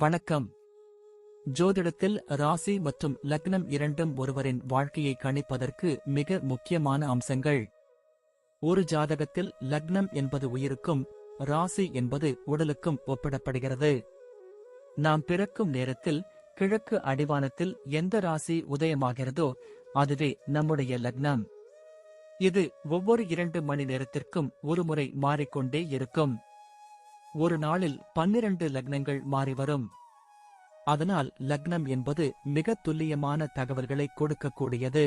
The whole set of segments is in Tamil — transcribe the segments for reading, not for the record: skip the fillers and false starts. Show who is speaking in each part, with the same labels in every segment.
Speaker 1: வணக்கம். ஜோதிடத்தில் ராசி மற்றும் லக்னம் இரண்டும் ஒருவரின் வாழ்க்கையை கணிப்பதற்கு மிக முக்கியமான அம்சங்கள். ஒரு ஜாதகத்தில் லக்னம் என்பது உயிருக்கும், ராசி என்பது உடலுக்கும் ஒப்பிடப்படுகிறது. நாம் பிறக்கும் நேரத்தில் கிழக்கு அடிவானத்தில் எந்த ராசி உதயமாகிறதோ அதுவே நம்முடைய லக்னம். இது ஒவ்வொரு 2 மணி நேரத்திற்கும் ஒருமுறை மாறிக்கொண்டே இருக்கும். ஒரு நாளில் 12 லக்னங்கள் மாறிவரும். அதனால் லக்னம் என்பது மிக துல்லியமான தகவல்களை கொடுக்கக்கூடியது.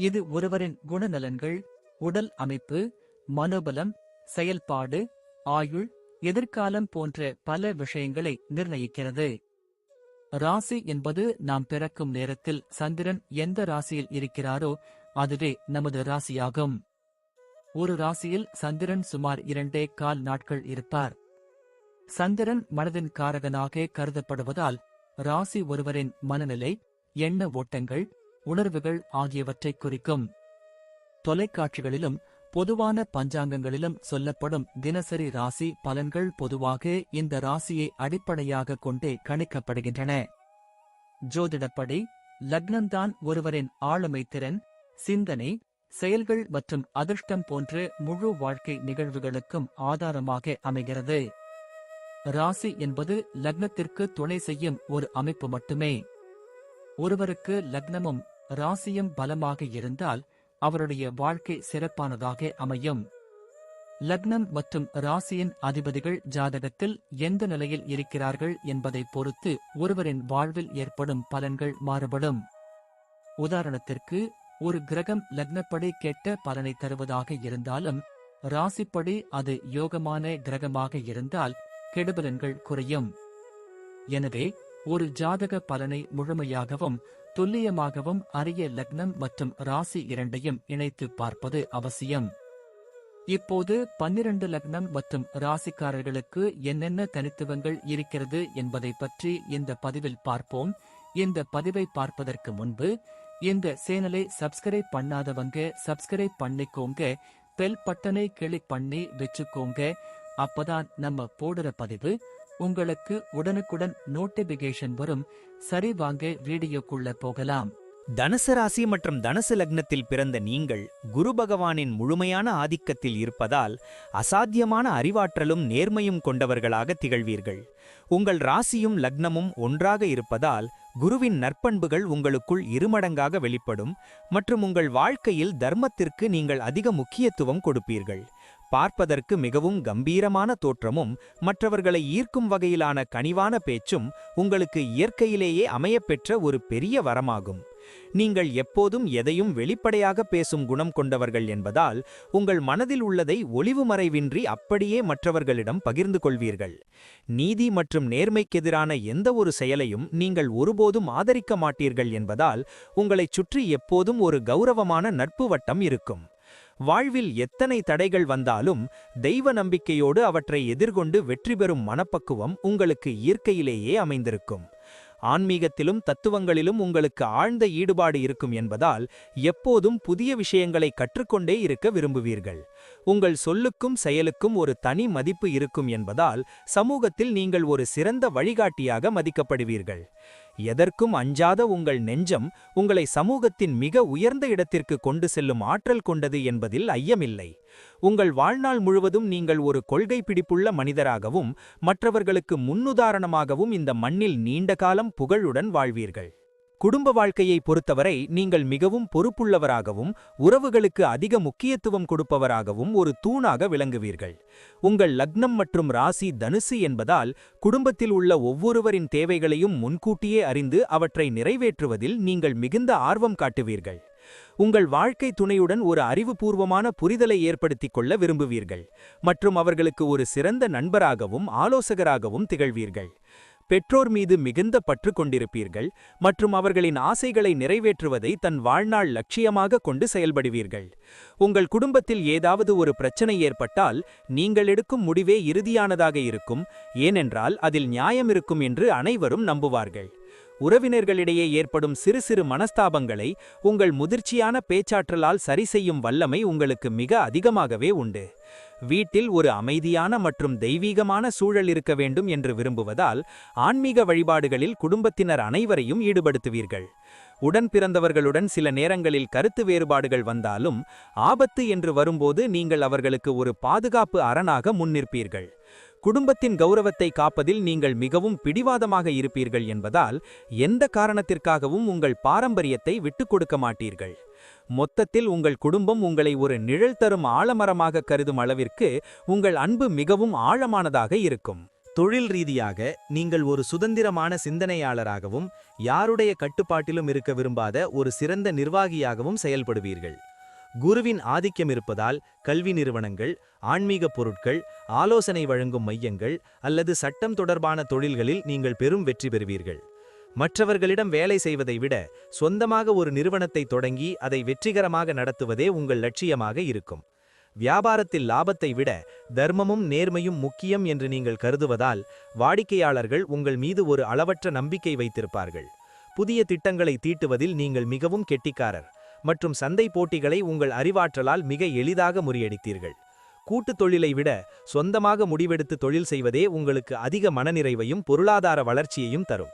Speaker 1: இது ஒருவரின் குணநலன்கள், உடல் அமைப்பு, மனோபலம், செயல்பாடு, ஆயுள், எதிர்காலம் போன்ற பல விஷயங்களை நிர்ணயிக்கிறது. ராசி என்பது நாம் பிறக்கும் நேரத்தில் சந்திரன் எந்த ராசியில் இருக்கிறாரோ அதுவே நமது ராசியாகும். ஒரு ராசியில் சந்திரன் சுமார் 2.25 நாட்கள் இருப்பார். சந்திரன் மனதின் காரகனாக கருதப்படுவதால் ராசி ஒருவரின் மனநிலை, எண்ண ஓட்டங்கள், உணர்வுகள் ஆகியவற்றை குறிக்கும். தொலைக்காட்சிகளிலும் பொதுவான பஞ்சாங்கங்களிலும் சொல்லப்படும் தினசரி ராசி பலன்கள் பொதுவாக இந்த ராசியை அடிப்படையாக கொண்டே கணிக்கப்படுகின்றன. ஜோதிடப்படி லக்னம்தான் ஒருவரின் ஆளுமை திறன், சிந்தனை, செயல்கள் மற்றும் அதிர்ஷ்டம் போன்ற முழு வாழ்க்கை நிகழ்வுகளுக்கும் ஆதாரமாக அமைகிறது. ராசி என்பது லக்னத்திற்கு துணை செய்யும் ஒரு அமைப்பு மட்டுமே. ஒருவருக்கு லக்னமும் ராசியும் பலமாக இருந்தால் அவருடைய வாழ்க்கை சிறப்பானதாக அமையும். லக்னம் மற்றும் ராசியின் அதிபதிகள் ஜாதகத்தில் எந்த நிலையில் இருக்கிறார்கள் என்பதை பொறுத்து ஒருவரின் வாழ்வில் ஏற்படும் பலன்கள் மாறுபடும். உதாரணத்திற்கு, ஒரு கிரகம் லக்னப்படி கெட்ட பலனை தருவதாக இருந்தாலும் ராசிப்படி அது யோகமான கிரகமாக இருந்தால் கெடுபலன்கள் குறையும். எனவே ஒரு ஜாதக பலனை முழுமையாகவும் துல்லியமாகவும் அறிய லக்னம் மற்றும் ராசி இரண்டையும் இணைத்து பார்ப்பது அவசியம். இப்போது 12 லக்னம் மற்றும் ராசிக்காரர்களுக்கு என்னென்ன தனித்துவங்கள் இருக்கிறது என்பதை பற்றி இந்த பதிவில் பார்ப்போம். இந்த பதிவை பார்ப்பதற்கு முன்பு இந்த சேனலை சப்ஸ்கிரைப் பண்ணாதவங்க சப்ஸ்கிரைப் பண்ணிக்கோங்க, பெல் பட்டனை கிளிக் பண்ணி வச்சுக்கோங்க. அப்பதான் நம்ம போடுற பதிவு உங்களுக்கு உடனுக்குடன் நோட்டிபிகேஷன் வரும். சரி, வாங்க வீடியோக்குள்ள போகலாம்.
Speaker 2: தனுசு ராசி மற்றும் தனுசு லக்னத்தில் பிறந்த நீங்கள் குரு பகவானின் முழுமையான ஆதிக்கத்தில் இருப்பதால் அசாத்தியமான அறிவாற்றலும் நேர்மையும் கொண்டவர்களாக திகழ்வீர்கள். உங்கள் ராசியும் லக்னமும் ஒன்றாக இருப்பதால் குருவின் நற்பண்புகள் உங்களுக்குள் இருமடங்காக வெளிப்படும் மற்றும் உங்கள் வாழ்க்கையில் தர்மத்திற்கு நீங்கள் அதிக முக்கியத்துவம் கொடுப்பீர்கள். பார்ப்பதற்கு மிகவும் கம்பீரமான தோற்றமும் மற்றவர்களை ஈர்க்கும் வகையிலான கனிவான பேச்சும் உங்களுக்கு இயற்கையிலேயே அமையப்பெற்ற ஒரு பெரிய வரமாகும். நீங்கள் எப்போதும் எதையும் வெளிப்படையாக பேசும் குணம் கொண்டவர்கள் என்பதால் உங்கள் மனதில் உள்ளதை ஒளிவு மறைவின்றி அப்படியே மற்றவர்களிடம் பகிர்ந்து கொள்வீர்கள். நீதி மற்றும் நேர்மைக்கெதிரான எந்த ஒரு செயலையும் நீங்கள் ஒருபோதும் ஆதரிக்க மாட்டீர்கள் என்பதால் உங்களைச் சுற்றி எப்போதும் ஒரு கௌரவமான நட்பு வட்டம் இருக்கும். வாழ்வில் எத்தனை தடைகள் வந்தாலும் தெய்வ நம்பிக்கையோடு அவற்றை எதிர்கொண்டு வெற்றி பெறும் மனப்பக்குவம் உங்களுக்கு இயற்கையிலேயே அமைந்திருக்கும். ஆன்மீகத்திலும் தத்துவங்களிலும் உங்களுக்கு ஆழ்ந்த ஈடுபாடு இருக்கும் என்பதால் எப்போதும் புதிய விஷயங்களை கற்றுக்கொண்டே இருக்க விரும்புவீர்கள். உங்கள் சொல்லுக்கும் செயலுக்கும் ஒரு தனி மதிப்பு இருக்கும் என்பதால் சமூகத்தில் நீங்கள் ஒரு சிறந்த வழிகாட்டியாக மதிக்கப்படுவீர்கள். எதற்கும் அஞ்சாத உங்கள் நெஞ்சம் உங்களை சமூகத்தின் மிக உயர்ந்த இடத்திற்கு கொண்டு செல்லும் ஆற்றல் கொண்டது என்பதில் ஐயமில்லை. உங்கள் வாழ்நாள் முழுவதும் நீங்கள் ஒரு கொள்கை பிடிப்புள்ள மனிதராகவும் மற்றவர்களுக்கு முன்னுதாரணமாகவும் இந்த மண்ணில் நீண்ட காலம் புகழுடன் வாழ்வீர்கள். குடும்ப வாழ்க்கையை பொறுத்தவரை நீங்கள் மிகவும் பொறுப்புள்ளவராகவும் உறவுகளுக்கு அதிக முக்கியத்துவம் கொடுப்பவராகவும் ஒரு தூணாக விளங்குவீர்கள். உங்கள் லக்னம் மற்றும் ராசி தனுசு என்பதால் குடும்பத்தில் உள்ள ஒவ்வொருவரின் தேவைகளையும் முன்கூட்டியே அறிந்து அவற்றை நிறைவேற்றுவதில் நீங்கள் மிகுந்த ஆர்வம் காட்டுவீர்கள். உங்கள் வாழ்க்கை துணையுடன் ஒரு அறிவுபூர்வமான புரிதலை ஏற்படுத்திக் கொள்ள விரும்புவீர்கள் மற்றும் அவர்களுக்கு ஒரு சிறந்த நண்பராகவும் ஆலோசகராகவும் திகழ்வீர்கள். பெற்றோர் மீது மிகுந்த பற்று கொண்டிருப்பீர்கள் மற்றும் அவர்களின் ஆசைகளை நிறைவேற்றுவதை தன் வாழ்நாள் லட்சியமாக கொண்டு செயல்படுவீர்கள். உங்கள் குடும்பத்தில் ஏதாவது ஒரு பிரச்சனை ஏற்பட்டால் நீங்கள் எடுக்கும் முடிவே இறுதியானதாக இருக்கும், ஏனென்றால் அதில் நியாயம் இருக்கும் என்று அனைவரும் நம்புவார்கள். உறவினர்களிடையே ஏற்படும் சிறு சிறு மனஸ்தாபங்களை உங்கள் முதிர்ச்சியான பேச்சாற்றலால் சரிசெய்யும் வல்லமை உங்களுக்கு மிக அதிகமாகவே உண்டு. வீட்டில் ஒரு அமைதியான மற்றும் தெய்வீகமான சூழல் இருக்க வேண்டும் என்று விரும்புவதால் ஆன்மீக வழிபாடுகளில் குடும்பத்தினர் அனைவரையும் ஈடுபடுத்துவீர்கள். உடன் பிறந்தவர்களுடன் சில நேரங்களில் கருத்து வேறுபாடுகள் வந்தாலும் ஆபத்து என்று வரும்போது நீங்கள் அவர்களுக்கு ஒரு பாதுகாப்பு அரணாக முன்னிற்பீர்கள். குடும்பத்தின் கௌரவத்தை காப்பதில் நீங்கள் மிகவும் பிடிவாதமாக இருப்பீர்கள் என்பதால் எந்த காரணத்திற்காகவும் உங்கள் பாரம்பரியத்தை விட்டுக் கொடுக்க மாட்டீர்கள். மொத்தத்தில் உங்கள் குடும்பம் உங்களை ஒரு நிழல் தரும் ஆலமரமாக கருதும் அளவிற்கு உங்கள் அன்பு மிகவும் ஆழமானதாக இருக்கும்.
Speaker 3: தொழில் ரீதியாக நீங்கள் ஒரு சுதந்திரமான சிந்தனையாளராகவும் யாருடைய கட்டுப்பாட்டிலும் இருக்க விரும்பாத ஒரு சிறந்த நிர்வாகியாகவும் செயல்படுவீர்கள். குருவின் ஆதிக்கம் இருப்பதால் கல்வி நிறுவனங்கள், ஆன்மீக பொருட்கள், ஆலோசனை வழங்கும் மையங்கள் அல்லது சட்டம் தொடர்பான தொழில்களில் நீங்கள் பெரும் வெற்றி பெறுவீர்கள். மற்றவர்களிடம் வேலை செய்வதை விட சொந்தமாக ஒரு நிறுவனத்தை தொடங்கி அதை வெற்றிகரமாக நடத்துவதே உங்கள் லட்சியமாக இருக்கும். வியாபாரத்தில் லாபத்தை விட தர்மமும் நேர்மையும் முக்கியம் என்று நீங்கள் கருதுவதால் வாடிக்கையாளர்கள் உங்கள் மீது ஒரு அளவற்ற நம்பிக்கை வைத்திருப்பார்கள். புதிய திட்டங்களை தீட்டுவதில் நீங்கள் மிகவும் கெட்டிக்காரர் மற்றும் சந்தை போட்டிகளை உங்கள் அறிவாற்றலால் மிக எளிதாக முறியடித்தீர்கள். கூட்டுத் தொழிலை விட சொந்தமாக முடிவெடுத்து தொழில் செய்வதே உங்களுக்கு அதிக மனநிறைவையும் பொருளாதார வளர்ச்சியையும் தரும்.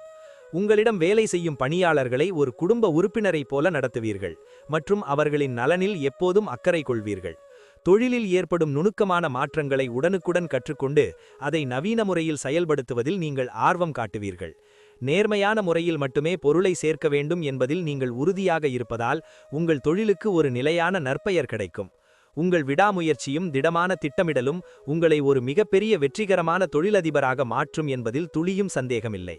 Speaker 3: உங்களிடம் வேலை செய்யும் பணியாளர்களை ஒரு குடும்ப உறுப்பினரைப் போல நடத்துவீர்கள் மற்றும் அவர்களின் நலனில் எப்போதும் அக்கறை கொள்வீர்கள். தொழிலில் ஏற்படும் நுணுக்கமான மாற்றங்களை உடனுக்குடன் கற்றுக்கொண்டு அதை நவீன முறையில் செயல்படுத்துவதில் நீங்கள் ஆர்வம் காட்டுவீர்கள். நேர்மையான முறையில் மட்டுமே பொருளை சேர்க்க வேண்டும் என்பதில் நீங்கள் உறுதியாக இருப்பதால் உங்கள் தொழிலுக்கு ஒரு நிலையான நற்பெயர் கிடைக்கும். உங்கள் விடாமுயற்சியும் திடமான திட்டமிடலும் உங்களை ஒரு மிகப்பெரிய வெற்றிகரமான தொழிலதிபராக மாற்றும் என்பதில் துளியும் சந்தேகமில்லை.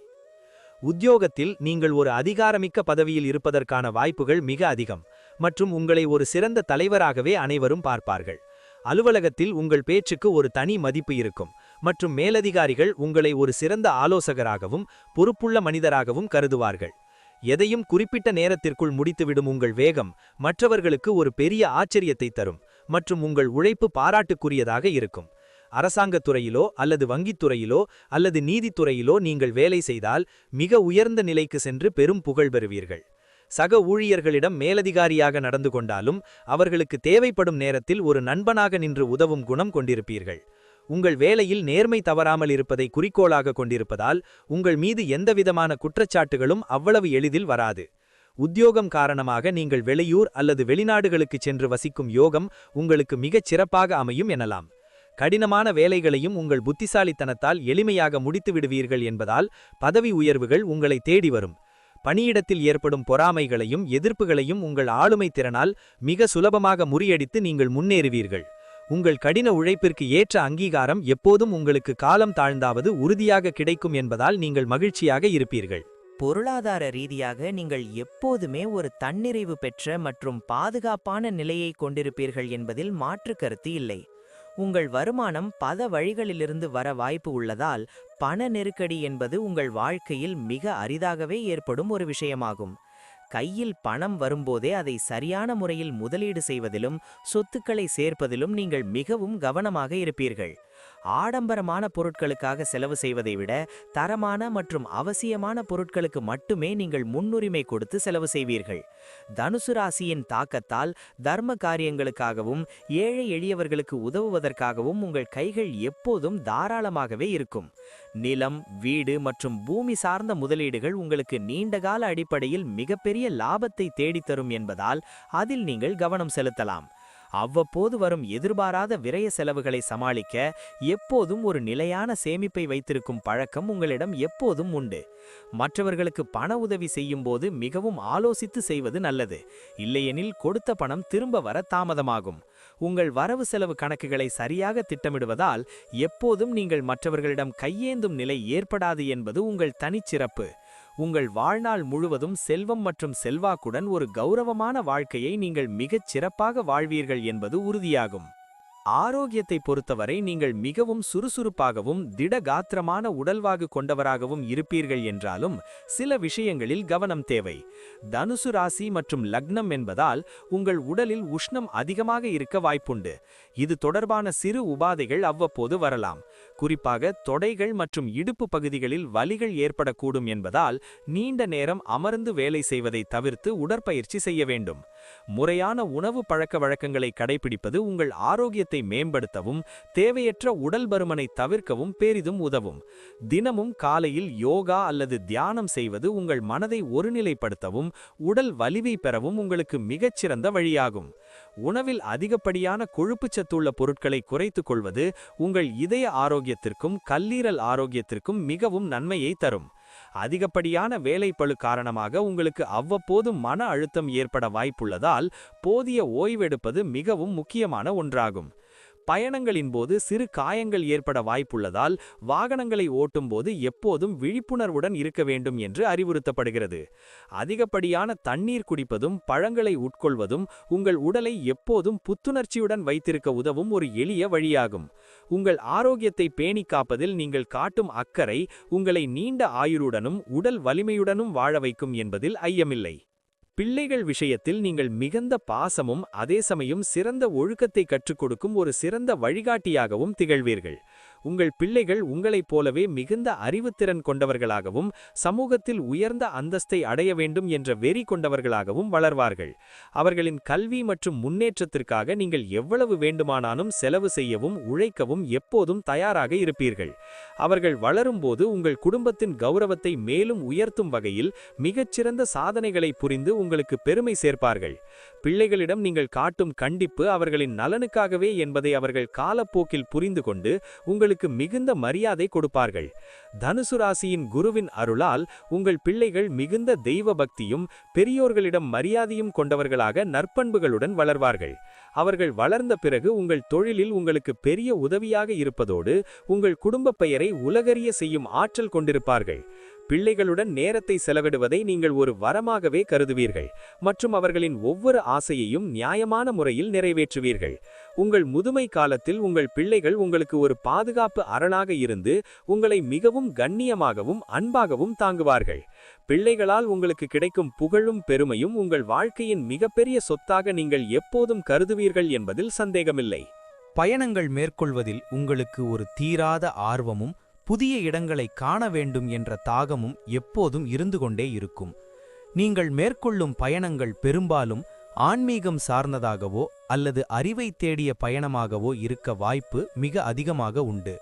Speaker 3: உத்தியோகத்தில் நீங்கள் ஒரு அதிகாரமிக்க பதவியில் இருப்பதற்கான வாய்ப்புகள் மிக அதிகம் மற்றும் உங்களை ஒரு சிறந்த தலைவராகவே அனைவரும் பார்ப்பார்கள். அலுவலகத்தில் உங்கள் பேச்சுக்கு ஒரு தனி மதிப்பு இருக்கும் மற்றும் மேலதிகாரிகள் உங்களை ஒரு சிறந்த ஆலோசகராகவும் பொறுப்புள்ள மனிதராகவும் கருதுவார்கள். எதையும் குறிப்பிட்ட நேரத்திற்குள் முடித்துவிடும் உங்கள் வேகம் மற்றவர்களுக்கு ஒரு பெரிய ஆச்சரியத்தை தரும் மற்றும் உங்கள் உழைப்பு பாராட்டுக்குரியதாக இருக்கும். அரசாங்கத் துறையிலோ அல்லது வங்கித்துறையிலோ அல்லது நீதித்துறையிலோ நீங்கள் வேலை செய்தால் மிக உயர்ந்த நிலைக்கு சென்று பெரும் புகழ் பெறுவீர்கள். சக ஊழியர்களிடம் மேலதிகாரியாக நடந்து கொண்டாலும் அவர்களுக்கு தேவைப்படும் நேரத்தில் ஒரு நண்பனாக நின்று உதவும் குணம் கொண்டிருப்பீர்கள். உங்கள் வேலையில் நேர்மை தவறாமல் இருப்பதை குறிக்கோளாக கொண்டிருப்பதால் உங்கள் மீது எந்தவிதமான குற்றச்சாட்டுகளும் அவ்வளவு எளிதில் வராது. உத்தியோகம் காரணமாக நீங்கள் வெளியூர் அல்லது வெளிநாடுகளுக்கு சென்று வசிக்கும் யோகம் உங்களுக்கு மிகச் சிறப்பாக அமையும் எனலாம். கடினமான வேலைகளையும் உங்கள் புத்திசாலித்தனத்தால் எளிமையாக முடித்து விடுவீர்கள் என்பதால் பதவி உயர்வுகள் உங்களை தேடி வரும். பணியிடத்தில் ஏற்படும் பொறாமைகளையும் எதிர்ப்புகளையும் உங்கள் ஆளுமை திறனால் மிக சுலபமாக முறியடித்து நீங்கள் முன்னேறுவீர்கள். உங்கள் கடின உழைப்பிற்கு ஏற்ற அங்கீகாரம் எப்போதும் உங்களுக்கு காலம் தாழ்ந்தாவது உறுதியாக கிடைக்கும் என்பதால் நீங்கள் மகிழ்ச்சியாக இருப்பீர்கள்.
Speaker 4: பொருளாதார ரீதியாக நீங்கள் எப்போதுமே ஒரு தன்னிறைவு பெற்ற மற்றும் பாதுகாப்பான நிலையை கொண்டிருப்பீர்கள் என்பதில் மாற்று கருத்து இல்லை. உங்கள் வருமானம் பல வழிகளிலிருந்து வர வாய்ப்பு உள்ளதால் பண நெருக்கடி என்பது உங்கள் வாழ்க்கையில் மிக அரிதாகவே ஏற்படும் ஒரு விஷயமாகும். கையில் பணம் வரும்போதே அதை சரியான முறையில் முதலீடு செய்வதிலும் சொத்துக்களை சேர்ப்பதிலும் நீங்கள் மிகவும் கவனமாக இருப்பீர்கள். ஆடம்பரமான பொருட்களுக்காக செலவு செய்வதை விட தரமான மற்றும் அவசியமான பொருட்களுக்கு மட்டுமே நீங்கள் முன்னுரிமை கொடுத்து செலவு செய்வீர்கள். தனுசு ராசியின் தாக்கத்தால் தர்ம காரியங்களுக்காகவும் ஏழை எளியவர்களுக்கு உதவுவதற்காகவும் உங்கள் கைகள் எப்போதும் தாராளமாகவே இருக்கும். நிலம், வீடு மற்றும் பூமி சார்ந்த முதலீடுகள் உங்களுக்கு நீண்டகால அடிப்படையில் மிகப்பெரிய லாபத்தை தேடித்தரும் என்பதால் அதில் நீங்கள் கவனம் செலுத்தலாம். அவ்வப்போது வரும் எதிர்பாராத விரய செலவுகளை சமாளிக்க எப்போதும் ஒரு நிலையான சேமிப்பை வைத்திருக்கும் பழக்கம் உங்களிடம் எப்போதும் உண்டு. மற்றவர்களுக்கு பண உதவி செய்யும் போது மிகவும் ஆலோசித்து செய்வது நல்லது. இல்லையெனில் கொடுத்த பணம் திரும்ப வர தாமதமாகும். உங்கள் வரவு செலவு கணக்குகளை சரியாக திட்டமிடுவதால் எப்போதும் நீங்கள் மற்றவர்களிடம் கையேந்தும் நிலை ஏற்படாது என்பது உங்கள் தனிச்சிறப்பு. உங்கள் வாழ்நாள் முழுவதும் செல்வம் மற்றும் செல்வாக்குடன் ஒரு கௌரவமான வாழ்க்கையை நீங்கள் மிகச் சிறப்பாக வாழ்வீர்கள் என்பது உறுதியாகும்.
Speaker 2: ஆரோக்கியத்தை பொறுத்தவரை நீங்கள் மிகவும் சுறுசுறுப்பாகவும் திடகாத்திரமான உடல்வாகு கொண்டவராகவும் இருப்பீர்கள் என்றாலும் சில விஷயங்களில் கவனம் தேவை. தனுசு ராசி மற்றும் லக்னம் என்பதால் உங்கள் உடலில் உஷ்ணம் அதிகமாக இருக்க வாய்ப்புண்டு. இது தொடர்பான சிறு உபாதைகள் அவ்வப்போது வரலாம். குறிப்பாக தொடைகள் மற்றும் இடுப்பு பகுதிகளில் வலிகள் ஏற்படக்கூடும் என்பதால் நீண்ட நேரம் அமர்ந்து வேலை செய்வதை தவிர்த்து உடற்பயிற்சி செய்ய வேண்டும். முறையான உணவு பழக்க வழக்கங்களை கடைபிடிப்பது உங்கள் ஆரோக்கியத்தை மேம்படுத்தவும் தேவையற்ற உடல் பருமனை தவிர்க்கவும் பெரிதும் உதவும். தினமும் காலையில் யோகா அல்லது தியானம் செய்வது உங்கள் மனதை ஒருநிலைப்படுத்தவும் உடல் வலிவை பெறவும் உங்களுக்கு மிகச்சிறந்த வழியாகும். உணவில் அதிகப்படியான கொழுப்புச்சத்துள்ள பொருட்களை குறைத்துக் கொள்வது உங்கள் இதய ஆரோக்கியத்திற்கும் கல்லீரல் ஆரோக்கியத்திற்கும் மிகவும் நன்மையை தரும். அதிகப்படியான வேலைப்பளு காரணமாக உங்களுக்கு அவ்வப்போது மன அழுத்தம் ஏற்பட வாய்ப்புள்ளதால் போதிய ஓய்வெடுப்பது மிகவும் முக்கியமான ஒன்றாகும். பயணங்களின் போது சிறு காயங்கள் ஏற்பட வாய்ப்புள்ளதால் வாகனங்களை ஓட்டும்போது எப்போதும் விழிப்புணர்வுடன் இருக்க வேண்டும் என்று அறிவுறுத்தப்படுகிறது. அதிகப்படியான தண்ணீர் குடிப்பதும் பழங்களை உட்கொள்வதும் உங்கள் உடலை எப்போதும் புத்துணர்ச்சியுடன் வைத்திருக்க உதவும் ஒரு எளிய வழியாகும். உங்கள் ஆரோக்கியத்தை பேணி காப்பதில் நீங்கள் காட்டும் அக்கறை உங்களை நீண்ட ஆயுளுடனும் உடல் வலிமையுடனும் வாழ வைக்கும் என்பதில் ஐயமில்லை. பிள்ளைகள் விஷயத்தில் நீங்கள் மிகுந்த பாசமும் அதே சமயம் சிறந்த ஒழுக்கத்தை கற்றுக் கொடுக்கும் ஒரு சிறந்த வழிகாட்டியாகவும் திகழ்வீர்கள். உங்கள் பிள்ளைகள் உங்களைப் போலவே மிகுந்த அறிவுத்திறன் கொண்டவர்களாகவும் சமூகத்தில் உயர்ந்த அந்தஸ்தை அடைய வேண்டும் என்ற வெறி கொண்டவர்களாகவும் வளர்வார்கள். அவர்களின் கல்வி மற்றும் முன்னேற்றத்திற்காக நீங்கள் எவ்வளவு வேண்டுமானாலும் செலவு செய்யவும் உழைக்கவும் எப்போதும் தயாராக இருப்பீர்கள். அவர்கள் வளரும்போது உங்கள் குடும்பத்தின் கௌரவத்தை மேலும் உயர்த்தும் வகையில் மிகச்சிறந்த சாதனைகளை புரிந்து உங்களுக்கு பெருமை சேர்ப்பார்கள். பிள்ளைகளிடம் நீங்கள் காட்டும் கண்டிப்பு அவர்களின் நலனுக்காகவே என்பதை அவர்கள் காலப்போக்கில் புரிந்து கொண்டு உங்களுக்கு மிகுந்த மரியாதை கொடுப்பார்கள். தனுசு ராசியின் குருவின் அருளால் உங்கள் பிள்ளைகள் மிகுந்த தெய்வ பக்தியும் பெரியோர்களிடம் மரியாதையும் கொண்டவர்களாக நற்பண்புகளுடன் வளர்வார்கள். அவர்கள் வளர்ந்த பிறகு உங்கள் தொழிலில் உங்களுக்கு பெரிய உதவியாக இருப்பதோடு உங்கள் குடும்ப பெயரை உலகறிய செய்யும் ஆற்றல் கொண்டிருப்பார்கள். பிள்ளைகளுடன் நேரத்தை செலவிடுவதை நீங்கள் ஒரு வரமாகவே கருதுவீர்கள் மற்றும் அவர்களின் ஒவ்வொரு ஆசையையும் நியாயமான முறையில் நிறைவேற்றுவீர்கள். உங்கள் முதுமை காலத்தில் உங்கள் பிள்ளைகள் உங்களுக்கு ஒரு பாதுகாப்பு அரணாக இருந்து உங்களை மிகவும் கண்ணியமாகவும் அன்பாகவும் தாங்குவார்கள். பிள்ளைகளால் உங்களுக்கு கிடைக்கும் புகழும் பெருமையும் உங்கள் வாழ்க்கையின் மிகப்பெரிய சொத்தாக நீங்கள் எப்போதும் கருதுவீர்கள் என்பதில் சந்தேகமில்லை.
Speaker 3: பயணங்கள் மேற்கொள்வதில் உங்களுக்கு ஒரு தீராத ஆர்வமும் புதிய இடங்களை காண வேண்டும் என்ற தாகமும் எப்போதும் இருந்து கொண்டே இருக்கும். நீங்கள் மேற்கொள்ளும் பயணங்கள் பெரும்பாலும் ஆன்மீகம் சார்ந்ததாகவோ அல்லது அறிவை தேடிய பயணமாகவோ இருக்க வாய்ப்பு மிக அதிகமாக உண்டு.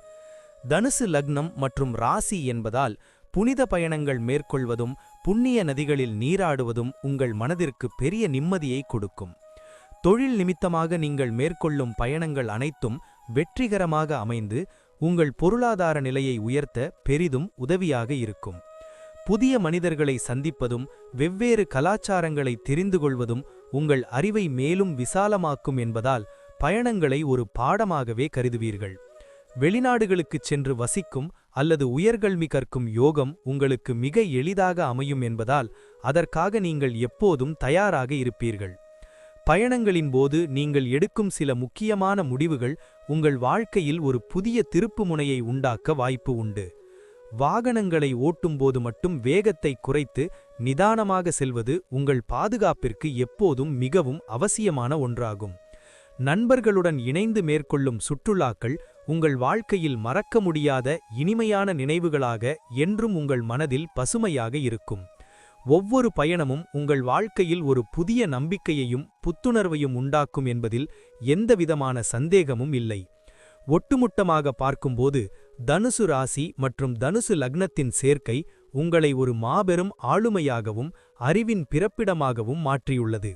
Speaker 3: தனுசு லக்னம் மற்றும் ராசி என்பதால் புனித பயணங்கள் மேற்கொள்வதும் புண்ணிய நதிகளில் நீராடுவதும் உங்கள் மனதிற்கு பெரிய நிம்மதியை கொடுக்கும். தொழில் நிமித்தமாக நீங்கள் மேற்கொள்ளும் பயணங்கள் அனைத்தும் வெற்றிகரமாக அமைந்து உங்கள் பொருளாதார நிலையை உயர்த்த பெரிதும் உதவியாக இருக்கும். புதிய மனிதர்களை சந்திப்பதும் வெவ்வேறு கலாச்சாரங்களை தெரிந்து கொள்வதும் உங்கள் அறிவை மேலும் விசாலமாக்கும் என்பதால் பயணங்களை ஒரு பாடமாகவே கருதுவீர்கள். வெளிநாடுகளுக்குச் சென்று வசிக்கும் அல்லது உயர்கல்வி கற்கும் யோகம் உங்களுக்கு மிக எளிதாக அமையும் என்பதால் அதற்காக நீங்கள் எப்போதும் தயாராக இருப்பீர்கள். பயணங்களின் போது நீங்கள் எடுக்கும் சில முக்கியமான முடிவுகள் உங்கள் வாழ்க்கையில் ஒரு புதிய திருப்புமுனையை உண்டாக்க வாய்ப்பு உண்டு. வாகனங்களை ஓட்டும்போது மட்டும் வேகத்தை குறைத்து நிதானமாக செல்வது உங்கள் பாதுகாப்பிற்கு எப்போதும் மிகவும் அவசியமான ஒன்றாகும். நண்பர்களுடன் இணைந்து மேற்கொள்ளும் சுற்றுலாக்கள் உங்கள் வாழ்க்கையில் மறக்க முடியாத இனிமையான நினைவுகளாக என்றும் உங்கள் மனதில் பசுமையாக இருக்கும். ஒவ்வொரு பயணமும் உங்கள் வாழ்க்கையில் ஒரு புதிய நம்பிக்கையையும் புத்துணர்வையும் உண்டாக்கும் என்பதில் எந்தவிதமான சந்தேகமும் இல்லை. ஒட்டுமொத்தமாக பார்க்கும்போது தனுசு ராசி மற்றும் தனுசு லக்னத்தின் சேர்க்கை உங்களை ஒரு மாபெரும் ஆளுமையாகவும் அறிவின் பிறப்பிடமாகவும் மாற்றியுள்ளது.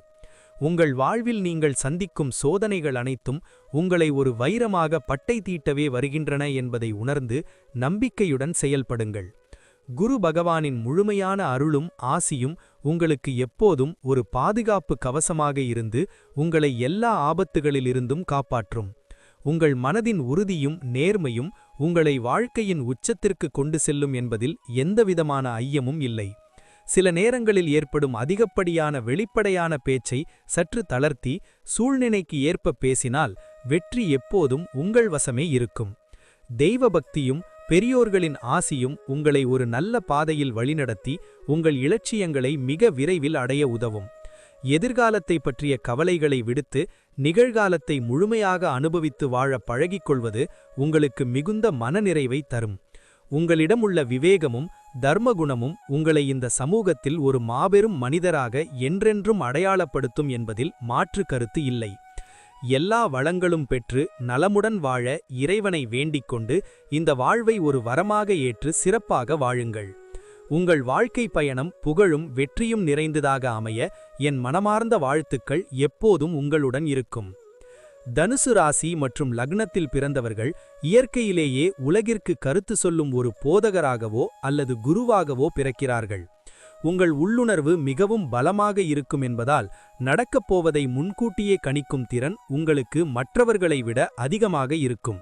Speaker 3: உங்கள் வாழ்வில் நீங்கள் சந்திக்கும் சோதனைகள் அனைத்தும் உங்களை ஒரு வைரமாக பட்டை தீட்டவே வருகின்றன என்பதை உணர்ந்து நம்பிக்கையுடன் செயல்படுங்கள். குரு பகவானின் முழுமையான அருளும் ஆசியும் உங்களுக்கு எப்போதும் ஒரு பாதுகாப்பு கவசமாக இருந்து உங்களை எல்லா ஆபத்துகளிலிருந்தும் காப்பாற்றும். உங்கள் மனதின் உறுதியும் நேர்மையும் உங்களை வாழ்க்கையின் உச்சத்திற்கு கொண்டு செல்லும் என்பதில் எந்தவிதமான ஐயமும் இல்லை. சில நேரங்களில் ஏற்படும் அதிகப்படியான வெளிப்படையான பேச்சை சற்று தளர்த்தி சூழ்நிலைக்கு ஏற்ப பேசினால் வெற்றி எப்போதும் உங்கள் வசமே இருக்கும். தெய்வ பக்தியும் பெரியோர்களின் ஆசியும் உங்களை ஒரு நல்ல பாதையில் வழிநடத்தி உங்கள் இலட்சியங்களை மிக விரைவில் அடைய உதவும். எதிர்காலத்தை பற்றிய கவலைகளை விடுத்து நிகழ்காலத்தை முழுமையாக அனுபவித்து வாழ பழகிக்கொள்வது உங்களுக்கு மிகுந்த மனநிறைவை தரும். உங்களிடம் உள்ள விவேகமும் தர்மகுணமும் உங்களை இந்த சமூகத்தில் ஒரு மாபெரும் மனிதராக என்றென்றும் அடையாளப்படுத்தும் என்பதில் மாற்று கருத்து இல்லை. எல்லா வளங்களும் பெற்று நலமுடன் வாழ இறைவனை வேண்டிக் கொண்டு இந்த வாழ்வை ஒரு வரமாக ஏற்று சிறப்பாக வாழுங்கள். உங்கள் வாழ்க்கை பயணம் புகழும் வெற்றியும் நிறைந்ததாக அமைய என் மனமார்ந்த வாழ்த்துக்கள் எப்போதும் உங்களுடன் இருக்கும். தனுசு ராசி மற்றும் லக்னத்தில் பிறந்தவர்கள் இயற்கையிலேயே உலகிற்கு கருத்து சொல்லும் ஒரு போதகராகவோ அல்லது குருவாகவோ பிறக்கிறார்கள். உங்கள் உள்ளுணர்வு மிகவும் பலமாக இருக்கும் என்பதால் நடக்கப் போவதை முன்கூட்டியே கணிக்கும் திறன் உங்களுக்கு மற்றவர்களை விட அதிகமாக இருக்கும்.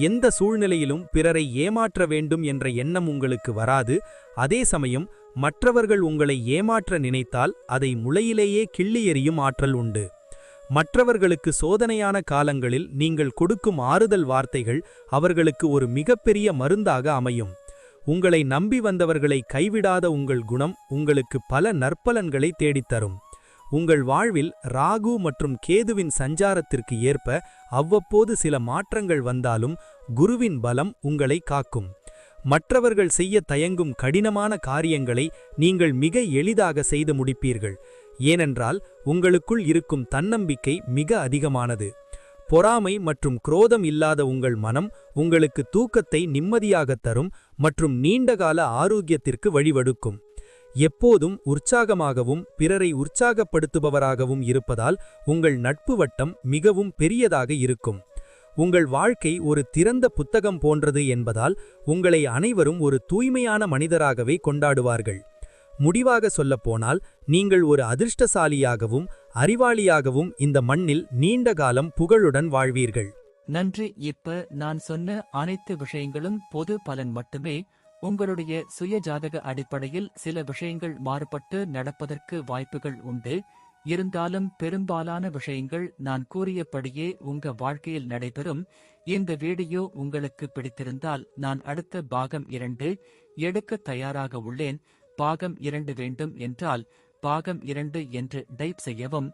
Speaker 3: எந்த சூழ்நிலையிலும் பிறரை ஏமாற்ற வேண்டும் என்ற எண்ணம் உங்களுக்கு வராது. அதே சமயம் மற்றவர்கள் உங்களை ஏமாற்ற நினைத்தால் அதை முளையிலேயே கிள்ளி எறியும் ஆற்றல் உண்டு. மற்றவர்களுக்கு சோதனையான காலங்களில் நீங்கள் கொடுக்கும் ஆறுதல் வார்த்தைகள் அவர்களுக்கு ஒரு மிகப்பெரிய மருந்தாக அமையும். உங்களை நம்பி வந்தவர்களை கைவிடாத உங்கள் குணம் உங்களுக்கு பல நற்பலன்களை தேடித்தரும். உங்கள் வாழ்வில் ராகு மற்றும் கேதுவின் சஞ்சாரத்திற்கு ஏற்ப அவ்வப்போது சில மாற்றங்கள் வந்தாலும் குருவின் பலம் உங்களை காக்கும். மற்றவர்கள் செய்ய தயங்கும் கடினமான காரியங்களை நீங்கள் மிக எளிதாக செய்து முடிப்பீர்கள். ஏனென்றால் உங்களுக்குள் இருக்கும் தன்னம்பிக்கை மிக அதிகமானது. பொறாமை மற்றும் குரோதம் இல்லாத உங்கள் மனம் உங்களுக்கு தூக்கத்தை நிம்மதியாகத் தரும் மற்றும் நீண்டகால ஆரோக்கியத்திற்கு வழிவகுக்கும். எப்போதும் உற்சாகமாகவும் பிறரை உற்சாகப்படுத்துபவராகவும் இருப்பதால் உங்கள் நட்பு வட்டம் மிகவும் பெரியதாக இருக்கும். உங்கள் வாழ்க்கை ஒரு திறந்த புத்தகம் போன்றது என்பதால் உங்களை அனைவரும் ஒரு தூய்மையான மனிதராகவே கொண்டாடுவார்கள். முடிவாக சொல்லப்போனால் நீங்கள் ஒரு அதிர்ஷ்டசாலியாகவும் அறிவாளியாகவும் இந்த மண்ணில் நீண்ட காலம் புகழுடன் வாழ்வீர்கள்.
Speaker 1: நன்றி. இப்ப நான் சொன்ன அனைத்து விஷயங்களும் பொது பலன் மட்டுமே. உங்களுடைய சுய ஜாதக அடிப்படையில் சில விஷயங்கள் மாறுபட்டு நடப்பதற்கு வாய்ப்புகள் உண்டு. இருந்தாலும் பெரும்பாலான விஷயங்கள் நான் கூறியபடியே உங்க வாழ்க்கையில் நடைபெறும். இந்த வீடியோ உங்களுக்கு பிடித்திருந்தால் நான் அடுத்த பாகம் 2 எடுக்க தயாராக உள்ளேன். பாகம் 2 வேண்டும் என்றால் பாகம் 2 என்று டைப் செய்யவும்.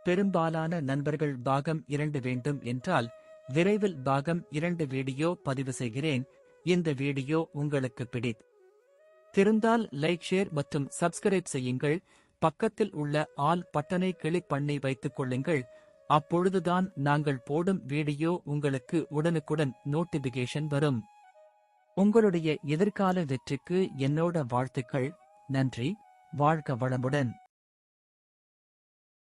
Speaker 1: பெரும்பாலான நண்பர்கள் பாகம் 2 வேண்டும் என்றால் விரைவில் பாகம் 2 வீடியோ பதிவு செய்கிறேன். இந்த வீடியோ உங்களுக்கு பிடித்திருந்தால் லைக், ஷேர் மற்றும் சப்ஸ்கிரைப் செய்யுங்கள். பக்கத்தில் உள்ள ஆல் பட்டனை கிளிக் பண்ணி வைத்துக் கொள்ளுங்கள். அப்பொழுதுதான் நாங்கள் போடும் வீடியோ உங்களுக்கு உடனுக்குடன் நோட்டிபிகேஷன் வரும். உங்களுடைய எதிர்கால வெற்றிக்கு என்னோட வாழ்த்துக்கள். நன்றி. வாழ்க வளமுடன்.